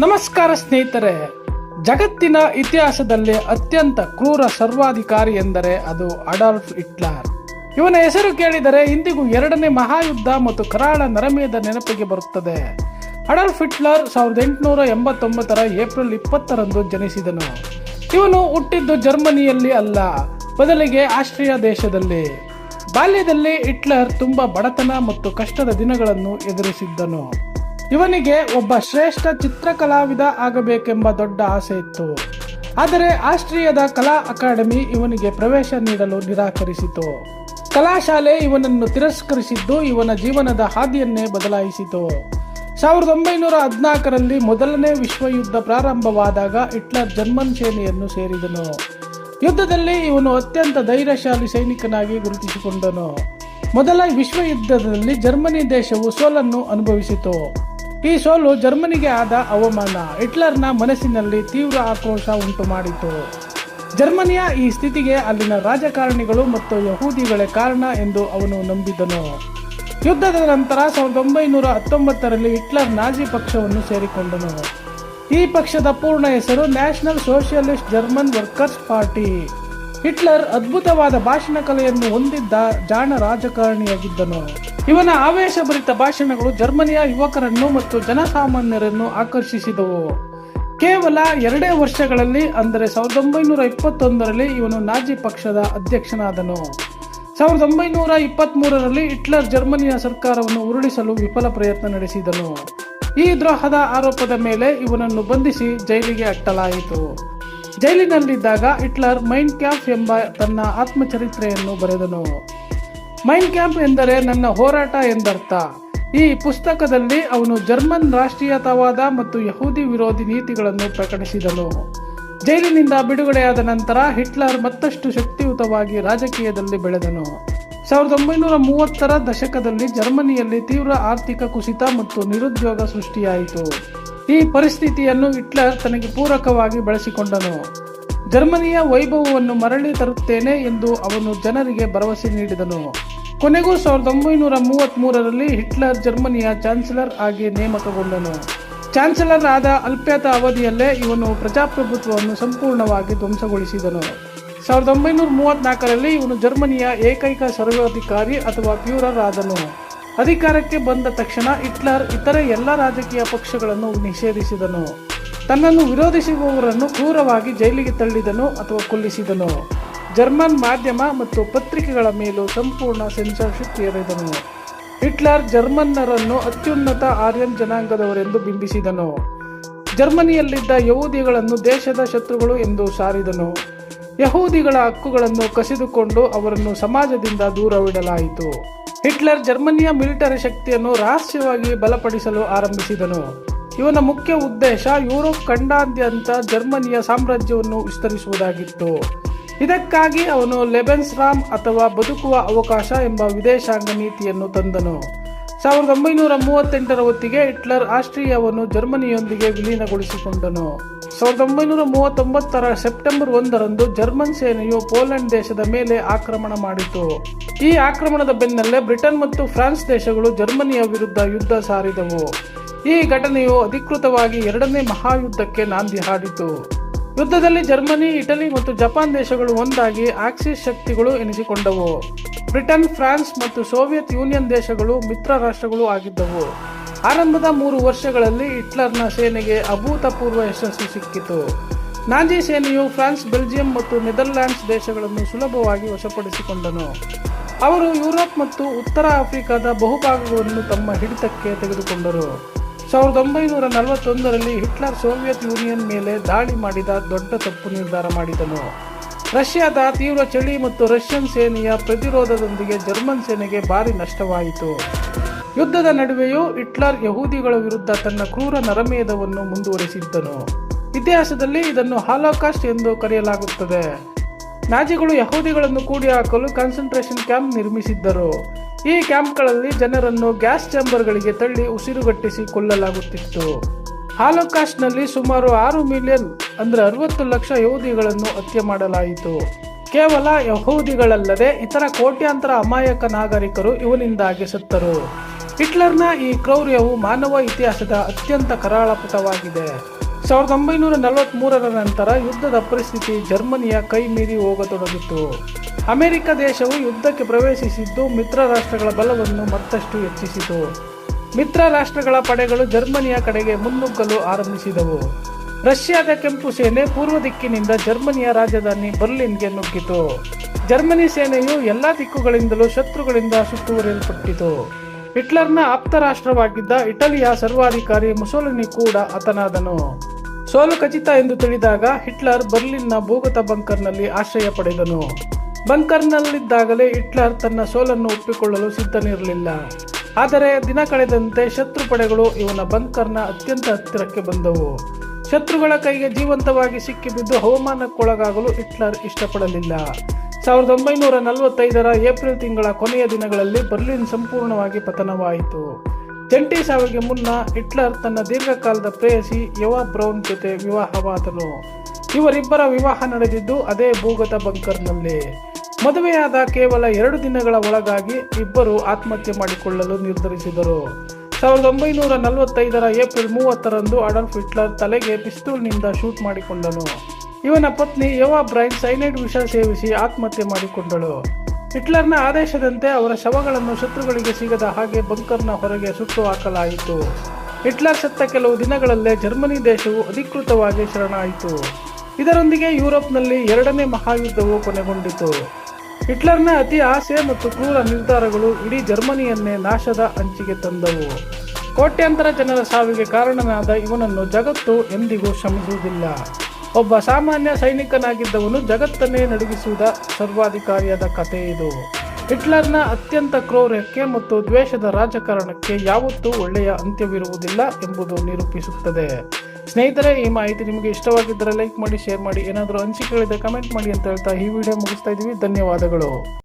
ನಮಸ್ಕಾರ ಸ್ನೇಹಿತರೆ. ಜಗತ್ತಿನ ಇತಿಹಾಸದಲ್ಲಿ ಅತ್ಯಂತ ಕ್ರೂರ ಸರ್ವಾಧಿಕಾರಿ ಎಂದರೆ ಅದು ಅಡಾಲ್ಫ್ ಹಿಟ್ಲರ್. ಇವನ ಹೆಸರು ಕೇಳಿದರೆ ಇಂದಿಗೂ ಎರಡನೇ ಮಹಾಯುದ್ಧ ಮತ್ತು ಕರಾಳ ನರಮೇಧ ನೆನಪಿಗೆ ಬರುತ್ತದೆ. ಅಡಾಲ್ಫ್ ಹಿಟ್ಲರ್ 1889 ಏಪ್ರಿಲ್ 20ರಂದು ಜನಿಸಿದನು. ಇವನು ಹುಟ್ಟಿದ್ದು ಜರ್ಮನಿಯಲ್ಲಿ ಅಲ್ಲ, ಬದಲಿಗೆ ಆಸ್ಟ್ರಿಯಾ ದೇಶದಲ್ಲಿ. ಬಾಲ್ಯದಲ್ಲಿ ಹಿಟ್ಲರ್ ತುಂಬಾ ಬಡತನ ಮತ್ತು ಕಷ್ಟದ ದಿನಗಳನ್ನು ಎದುರಿಸಿದ್ದನು. ಇವನಿಗೆ ಒಬ್ಬ ಶ್ರೇಷ್ಠ ಚಿತ್ರಕಲಾವಿದ ಆಗಬೇಕೆಂಬ ದೊಡ್ಡ ಆಸೆ ಇತ್ತು. ಆದರೆ ಆಸ್ಟ್ರಿಯಾದ ಕಲಾ ಅಕಾಡೆಮಿ ಇವನಿಗೆ ಪ್ರವೇಶ ನೀಡಲು ನಿರಾಕರಿಸಿತು. ಕಲಾಶಾಲೆ ಇವನನ್ನು ತಿರಸ್ಕರಿಸಿದ್ದು ಇವನ ಜೀವನದ ಹಾದಿಯನ್ನೇ ಬದಲಾಯಿಸಿತು. 1914ರಲ್ಲಿ ಮೊದಲನೇ ವಿಶ್ವಯುದ್ಧ ಪ್ರಾರಂಭವಾದಾಗ ಹಿಟ್ಲರ್ ಜರ್ಮನ್ ಸೇನೆಯನ್ನು ಸೇರಿದನು. ಯುದ್ಧದಲ್ಲಿ ಇವನು ಅತ್ಯಂತ ಧೈರ್ಯಶಾಲಿ ಸೈನಿಕನಾಗಿ ಗುರುತಿಸಿಕೊಂಡನು. ಮೊದಲ ವಿಶ್ವಯುದ್ಧದಲ್ಲಿ ಜರ್ಮನಿ ದೇಶವು ಸೋಲನ್ನು ಅನುಭವಿಸಿತು. ಈ ಸೋಲು ಜರ್ಮನಿಗೆ ಆದ ಅವಮಾನ ಹಿಟ್ಲರ್ನ ಮನಸ್ಸಿನಲ್ಲಿ ತೀವ್ರ ಆಕ್ರೋಶ ಉಂಟು ಮಾಡಿತು. ಜರ್ಮನಿಯ ಈ ಸ್ಥಿತಿಗೆ ಅಲ್ಲಿನ ರಾಜಕಾರಣಿಗಳು ಮತ್ತು ಯಹೂದಿಗಳೇ ಕಾರಣ ಎಂದು ಅವನು ನಂಬಿದನು. ಯುದ್ಧದ ನಂತರ 1919ರಲ್ಲಿ ಹಿಟ್ಲರ್ ನಾಜಿ ಪಕ್ಷವನ್ನು ಸೇರಿಕೊಂಡನು. ಈ ಪಕ್ಷದ ಪೂರ್ಣ ಹೆಸರು national socialist German workers party. Hitler ಅದ್ಭುತವಾದ ಭಾಷಣ ಕಲೆಯನ್ನು ಹೊಂದಿದ್ದ ಜಾಣ ರಾಜಕಾರಣಿಯಾಗಿದ್ದನು. ಇವನ ಆವೇಶಭರಿತ ಭಾಷಣಗಳು ಜರ್ಮನಿಯ ಯುವಕರನ್ನು ಮತ್ತು ಜನಸಾಮಾನ್ಯರನ್ನು ಆಕರ್ಷಿಸಿದವು. ಕೇವಲ 2 ವರ್ಷಗಳಲ್ಲಿ ಅಂದರೆ 1921ರಲ್ಲಿ ಇವನು ನಾಜಿ ಪಕ್ಷದ ಅಧ್ಯಕ್ಷನಾದನು. 1923ರಲ್ಲಿ ಹಿಟ್ಲರ್ ಜರ್ಮನಿಯ ಸರ್ಕಾರವನ್ನು ಉರುಳಿಸಲು ವಿಫಲ ಪ್ರಯತ್ನ ನಡೆಸಿದನು. ಈ ದ್ರೋಹದ ಆರೋಪದ ಮೇಲೆ ಇವನನ್ನು ಬಂಧಿಸಿ ಜೈಲಿಗೆ ಅಟ್ಟಲಾಯಿತು. ಜೈಲಿನಲ್ಲಿದ್ದಾಗ ಹಿಟ್ಲರ್ ಮೈನ್ ಕ್ಯಾಂಪ್ ಎಂಬ ತನ್ನ ಆತ್ಮಚರಿತ್ರೆಯನ್ನು ಬರೆದನು. ಮೈನ್ ಕ್ಯಾಂಪ್ ಎಂದರೆ ನನ್ನ ಹೋರಾಟ ಎಂದರ್ಥ. ಈ ಪುಸ್ತಕದಲ್ಲಿ ಅವನು ಜರ್ಮನ್ ರಾಷ್ಟ್ರೀಯತಾವಾದ ಮತ್ತು ಯಹೂದಿ ವಿರೋಧಿ ನೀತಿಗಳನ್ನು ಪ್ರಕಟಿಸಿದನು. ಜೈಲಿನಿಂದ ಬಿಡುಗಡೆಯಾದ ನಂತರ ಹಿಟ್ಲರ್ ಮತ್ತಷ್ಟು ಶಕ್ತಿಯುತವಾಗಿ ರಾಜಕೀಯದಲ್ಲಿ ಬೆಳೆದನು. 1930ರ ದಶಕದಲ್ಲಿ ಜರ್ಮನಿಯಲ್ಲಿ ತೀವ್ರ ಆರ್ಥಿಕ ಕುಸಿತ ಮತ್ತು ನಿರುದ್ಯೋಗ ಸೃಷ್ಟಿಯಾಯಿತು. ಈ ಪರಿಸ್ಥಿತಿಯನ್ನು ಹಿಟ್ಲರ್ ತನಗೆ ಪೂರಕವಾಗಿ ಬಳಸಿಕೊಂಡನು. ಜರ್ಮನಿಯ ವೈಭವವನ್ನು ಮರಳಿ ತರುತ್ತೇನೆ ಎಂದು ಅವನು ಜನರಿಗೆ ಭರವಸೆ ನೀಡಿದನು. ಕೊನೆಗೂ 1933ರಲ್ಲಿ ಹಿಟ್ಲರ್ ಜರ್ಮನಿಯ ಚಾನ್ಸಲರ್ ಆಗಿ ನೇಮಕಗೊಂಡನು. ಚಾನ್ಸಲರ್ ಆದ ಅಲ್ಪದ ಅವಧಿಯಲ್ಲೇ ಇವನು ಪ್ರಜಾಪ್ರಭುತ್ವವನ್ನು ಸಂಪೂರ್ಣವಾಗಿ ಧ್ವಂಸಗೊಳಿಸಿದನು. 1934ರಲ್ಲಿ ಇವನು ಜರ್ಮನಿಯ ಏಕೈಕ ಸರ್ವಾಧಿಕಾರಿ ಅಥವಾ ಫ್ಯೂರರ್ ಆದನು. ಅಧಿಕಾರಕ್ಕೆ ಬಂದ ತಕ್ಷಣ ಹಿಟ್ಲರ್ ಇತರೆ ಎಲ್ಲ ರಾಜಕೀಯ ಪಕ್ಷಗಳನ್ನು ನಿಷೇಧಿಸಿದನು. ತನ್ನನ್ನು ವಿರೋಧಿಸುವವರನ್ನು ಕ್ರೂರವಾಗಿ ಜೈಲಿಗೆ ತಳ್ಳಿದನು ಅಥವಾ ಕೊಲ್ಲಿಸಿದನು. ಜರ್ಮನ್ ಮಾಧ್ಯಮ ಮತ್ತು ಪತ್ರಿಕೆಗಳ ಮೇಲೂ ಸಂಪೂರ್ಣ ಸೆನ್ಸಾರ್ಶಿಪ್ ಹೇರಿದನು. ಹಿಟ್ಲರ್ ಜರ್ಮನ್ನರನ್ನು ಅತ್ಯುನ್ನತ ಆರ್ಯನ್ ಜನಾಂಗದವರೆಂದು ಬಿಂಬಿಸಿದನು. ಜರ್ಮನಿಯಲ್ಲಿದ್ದ ಯಹೂದಿಗಳನ್ನು ದೇಶದ ಶತ್ರುಗಳು ಎಂದು ಸಾರಿದನು. ಯಹೂದಿಗಳ ಹಕ್ಕುಗಳನ್ನು ಕಸಿದುಕೊಂಡು ಅವರನ್ನು ಸಮಾಜದಿಂದ ದೂರವಿಡಲಾಯಿತು. ಹಿಟ್ಲರ್ ಜರ್ಮನಿಯ ಮಿಲಿಟರಿ ಶಕ್ತಿಯನ್ನು ರಹಸ್ಯವಾಗಿ ಬಲಪಡಿಸಲು ಆರಂಭಿಸಿದನು. ಇವನ ಮುಖ್ಯ ಉದ್ದೇಶ ಯುರೋಪ್ ಖಂಡಾದ್ಯಂತ ಜರ್ಮನಿಯ ಸಾಮ್ರಾಜ್ಯವನ್ನು ವಿಸ್ತರಿಸುವುದಾಗಿತ್ತು. ಇದಕ್ಕಾಗಿ ಅವನು ಲೆಬೆನ್ಸ್ರಾಮ್ ಅಥವಾ ಬದುಕುವ ಅವಕಾಶ ಎಂಬ ವಿದೇಶಾಂಗ ನೀತಿಯನ್ನು ತಂದನು. 1938ರ ಹೊತ್ತಿಗೆ ಹಿಟ್ಲರ್ ಆಸ್ಟ್ರಿಯಾವನ್ನು ಜರ್ಮನಿಯೊಂದಿಗೆ ವಿಲೀನಗೊಳಿಸಿಕೊಂಡನು. 1939ರ ಸೆಪ್ಟೆಂಬರ್ 1ರಂದು ಜರ್ಮನ್ ಸೇನೆಯು ಪೋಲೆಂಡ್ ದೇಶದ ಮೇಲೆ ಆಕ್ರಮಣ ಮಾಡಿತು. ಈ ಆಕ್ರಮಣದ ಬೆನ್ನಲ್ಲೇ ಬ್ರಿಟನ್ ಮತ್ತು ಫ್ರಾನ್ಸ್ ದೇಶಗಳು ಜರ್ಮನಿಯ ವಿರುದ್ಧ ಯುದ್ಧ ಸಾರಿದವು. ಈ ಘಟನೆಯು ಅಧಿಕೃತವಾಗಿ 2ನೇ ಮಹಾಯುದ್ಧಕ್ಕೆ ನಾಂದಿ ಹಾಡಿತು. ಯುದ್ಧದಲ್ಲಿ ಜರ್ಮನಿ, ಇಟಲಿ ಮತ್ತು ಜಪಾನ್ ದೇಶಗಳು ಒಂದಾಗಿ ಆಕ್ಸಿಸ್ ಶಕ್ತಿಗಳು ಎನಿಸಿಕೊಂಡವು. ಬ್ರಿಟನ್, ಫ್ರಾನ್ಸ್ ಮತ್ತು ಸೋವಿಯತ್ ಯೂನಿಯನ್ ದೇಶಗಳು ಮಿತ್ರ ರಾಷ್ಟ್ರಗಳು ಆಗಿದ್ದವು. ಆರಂಭದ 3 ವರ್ಷಗಳಲ್ಲಿ ಹಿಟ್ಲರ್ನ ಸೇನೆಗೆ ಅಭೂತಪೂರ್ವ ಯಶಸ್ಸು ಸಿಕ್ಕಿತು. ನಾಜಿ ಸೇನೆಯು ಫ್ರಾನ್ಸ್, ಬೆಲ್ಜಿಯಂ ಮತ್ತು ನೆದರ್ಲ್ಯಾಂಡ್ಸ್ ದೇಶಗಳನ್ನು ಸುಲಭವಾಗಿ ವಶಪಡಿಸಿಕೊಂಡನು. ಅವರು ಯುರೋಪ್ ಮತ್ತು ಉತ್ತರ ಆಫ್ರಿಕಾದ ಬಹುಭಾಗವನ್ನು ತಮ್ಮ ಹಿಡಿತಕ್ಕೆ ತೆಗೆದುಕೊಂಡರು. 1941ರಲ್ಲಿ ಹಿಟ್ಲರ್ ಸೋವಿಯತ್ ಯೂನಿಯನ್ ಮೇಲೆ ದಾಳಿ ಮಾಡಿದ ದೊಡ್ಡ ತಪ್ಪು ನಿರ್ಧಾರ ಮಾಡಿದನು. ರಷ್ಯಾದ ತೀವ್ರ ಚಳಿ ಮತ್ತು ರಷ್ಯನ್ ಸೇನೆಯ ಪ್ರತಿರೋಧದೊಂದಿಗೆ ಜರ್ಮನ್ ಸೇನೆಗೆ ಭಾರಿ ನಷ್ಟವಾಯಿತು. ಯುದ್ಧದ ನಡುವೆಯೂ ಹಿಟ್ಲರ್ ಯಹೂದಿಗಳ ವಿರುದ್ಧ ತನ್ನ ಕ್ರೂರ ನರಮೇಧವನ್ನು ಮುಂದುವರಿಸಿದ್ದನು. ಇತಿಹಾಸದಲ್ಲಿ ಇದನ್ನು ಹಾಲೋಕಾಸ್ಟ್ ಎಂದು ಕರೆಯಲಾಗುತ್ತದೆ. ನಾಜಿಗಳು ಯಹೂದಿಗಳನ್ನು ಕೂಡಿ ಹಾಕಲು ಕಾನ್ಸಂಟ್ರೇಷನ್ ಕ್ಯಾಂಪ್ ನಿರ್ಮಿಸಿದ್ದರು. ಈ ಕ್ಯಾಂಪ್ಗಳಲ್ಲಿ ಜನರನ್ನು ಗ್ಯಾಸ್ ಚಾಂಬರ್ಗಳಿಗೆ ತಳ್ಳಿ ಉಸಿರುಗಟ್ಟಿಸಿ ಕೊಲ್ಲಲಾಗುತ್ತಿತ್ತು. ಹಾಲೋಕಾಸ್ಟ್ನಲ್ಲಿ ಸುಮಾರು 6 ಮಿಲಿಯನ್ ಅಂದರೆ 60 ಲಕ್ಷ ಯಹೂದಿಗಳನ್ನು ಹತ್ಯೆ ಮಾಡಲಾಯಿತು. ಕೇವಲ ಯಹೂದಿಗಳಲ್ಲದೆ ಇತರ ಕೋಟ್ಯಾಂತರ ಅಮಾಯಕ ನಾಗರಿಕರು ಇವನಿಂದಾಗಿ ಸತ್ತರು. ಹಿಟ್ಲರ್ನ ಈ ಕ್ರೌರ್ಯವು ಮಾನವ ಇತಿಹಾಸದ ಅತ್ಯಂತ ಕರಾಳ ಪುಟವಾಗಿದೆ. 1943ರ ನಂತರ ಯುದ್ಧದ ಪರಿಸ್ಥಿತಿ ಜರ್ಮನಿಯ ಕೈ ಮೀರಿ ಹೋಗತೊಡಗಿತು. ಅಮೆರಿಕ ದೇಶವು ಯುದ್ಧಕ್ಕೆ ಪ್ರವೇಶಿಸಿದ್ದು ಮಿತ್ರ ರಾಷ್ಟ್ರಗಳ ಬಲವನ್ನು ಮತ್ತಷ್ಟು ಹೆಚ್ಚಿಸಿತು. ಮಿತ್ರ ರಾಷ್ಟ್ರಗಳ ಪಡೆಗಳು ಜರ್ಮನಿಯ ಕಡೆಗೆ ಮುನ್ನುಗ್ಗಲು ಆರಂಭಿಸಿದವು. ರಷ್ಯಾದ ಕೆಂಪು ಸೇನೆ ಪೂರ್ವ ದಿಕ್ಕಿನಿಂದ ಜರ್ಮನಿಯ ರಾಜಧಾನಿ ಬರ್ಲಿನ್ಗೆ ನುಗ್ಗಿತು. ಜರ್ಮನಿ ಸೇನೆಯು ಎಲ್ಲಾ ದಿಕ್ಕುಗಳಿಂದಲೂ ಶತ್ರುಗಳಿಂದ ಸುತ್ತುವರಿಯಲ್ಪಟ್ಟಿತು. ಹಿಟ್ಲರ್ನ ಆಪ್ತ ರಾಷ್ಟ್ರವಾಗಿದ್ದ ಇಟಲಿಯ ಸರ್ವಾಧಿಕಾರಿ ಮುಸೋಲಿನಿ ಕೂಡ ಹತನಾದನು. ಸೋಲು ಖಚಿತ ಎಂದು ತಿಳಿದಾಗ ಹಿಟ್ಲರ್ ಬರ್ಲಿನ್ನ ಭೂಗತ ಬಂಕರ್ನಲ್ಲಿ ಆಶ್ರಯ ಪಡೆದನು. ಬಂಕರ್ನಲ್ಲಿದ್ದಾಗಲೇ ಹಿಟ್ಲರ್ ತನ್ನ ಸೋಲನ್ನು ಒಪ್ಪಿಕೊಳ್ಳಲು ಸಿದ್ಧನಿರಲಿಲ್ಲ. ಆದರೆ ದಿನ ಕಳೆದಂತೆ ಶತ್ರು ಪಡೆಗಳು ಇವನ ಬಂಕರ್ನ ಅತ್ಯಂತ ಹತ್ತಿರಕ್ಕೆ ಬಂದವು. ಶತ್ರುಗಳ ಕೈಗೆ ಜೀವಂತವಾಗಿ ಸಿಕ್ಕಿಬಿದ್ದು ಅವಮಾನಕ್ಕೊಳಗಾಗಲು ಹಿಟ್ಲರ್ ಇಷ್ಟಪಡಲಿಲ್ಲ. 1945ರ ಏಪ್ರಿಲ್ ತಿಂಗಳ ಕೊನೆಯ ದಿನಗಳಲ್ಲಿ ಬರ್ಲಿನ್ ಸಂಪೂರ್ಣವಾಗಿ ಪತನವಾಯಿತು. ಜಂಟಿ ಸಾವಿಗೆ ಮುನ್ನ ಹಿಟ್ಲರ್ ತನ್ನ ದೀರ್ಘಕಾಲದ ಪ್ರೇಯಸಿ ಎವಾ ಬ್ರೌನ್ ಜೊತೆ ವಿವಾಹವಾದನು. ಇವರಿಬ್ಬರ ವಿವಾಹ ನಡೆದಿದ್ದು ಅದೇ ಭೂಗತ ಬಂಕರ್ನಲ್ಲಿ. ಮದುವೆಯಾದ ಕೇವಲ 2 ದಿನಗಳ ಒಳಗಾಗಿ ಇಬ್ಬರು ಆತ್ಮಹತ್ಯೆ ಮಾಡಿಕೊಳ್ಳಲು ನಿರ್ಧರಿಸಿದರು. 1945ರ ಏಪ್ರಿಲ್ 30ರಂದು ಅಡಾಲ್ಫ್ ಹಿಟ್ಲರ್ ತಲೆಗೆ ಪಿಸ್ತೂಲ್ನಿಂದ ಶೂಟ್ ಮಾಡಿಕೊಂಡನು. ಇವನ ಪತ್ನಿ ಎವಾ ಬ್ರೈನ್ ಸೈನೈಡ್ ವಿಷ ಸೇವಿಸಿ ಆತ್ಮಹತ್ಯೆ ಮಾಡಿಕೊಂಡಳು. ಹಿಟ್ಲರ್ನ ಆದೇಶದಂತೆ ಅವರ ಶವಗಳನ್ನು ಶತ್ರುಗಳಿಗೆ ಸಿಗದ ಹಾಗೆ ಬಂಕರ್ನ ಹೊರಗೆ ಸುಟ್ಟು ಹಾಕಲಾಯಿತು. ಹಿಟ್ಲರ್ ಸತ್ತ ಕೆಲವು ದಿನಗಳಲ್ಲೇ ಜರ್ಮನಿ ದೇಶವು ಅಧಿಕೃತವಾಗಿ ಶರಣಾಯಿತು. ಇದರೊಂದಿಗೆ ಯುರೋಪ್ನಲ್ಲಿ 2ನೇ ಮಹಾಯುದ್ಧವು ಕೊನೆಗೊಂಡಿತು. ಹಿಟ್ಲರ್ನ ಅತಿ ಆಸೆ ಮತ್ತು ಕ್ರೂರ ನಿರ್ಧಾರಗಳು ಇಡೀ ಜರ್ಮನಿಯನ್ನೇ ನಾಶದ ಅಂಚಿಗೆ ತಂದವು. ಕೋಟ್ಯಾಂತರ ಜನರ ಸಾವಿಗೆ ಕಾರಣನಾದ ಇವನನ್ನು ಜಗತ್ತು ಎಂದಿಗೂ ಕ್ಷಮಿಸುವುದಿಲ್ಲ. ಒಬ್ಬ ಸಾಮಾನ್ಯ ಸೈನಿಕನಾಗಿದ್ದವನು ಜಗತ್ತನ್ನೇ ನಡುಗಿಸುವ ಸರ್ವಾಧಿಕಾರಿಯಾದ ಕಥೆ ಇದು. ಹಿಟ್ಲರ್ನ ಅತ್ಯಂತ ಕ್ರೌರ್ಯಕ್ಕೆ ಮತ್ತು ದ್ವೇಷದ ರಾಜಕಾರಣಕ್ಕೆ ಯಾವತ್ತೂ ಒಳ್ಳೆಯ ಅಂತ್ಯವಿರುವುದಿಲ್ಲ ಎಂಬುದು ನಿರೂಪಿಸುತ್ತದೆ. ಸ್ನೇಹಿತರೆ, ಈ ಮಾಹಿತಿ ನಿಮಗೆ ಇಷ್ಟವಾಗಿದ್ದರೆ ಲೈಕ್ ಮಾಡಿ, ಶೇರ್ ಮಾಡಿ, ಏನಾದರೂ ಅನಿಸಿಕೆಗಳಿದ್ದರೆ ಕಮೆಂಟ್ ಮಾಡಿ ಅಂತ ಹೇಳ್ತಾ ಈ ವಿಡಿಯೋ ಮುಗಿಸ್ತಾ ಇದ್ದೀವಿ. ಧನ್ಯವಾದಗಳು.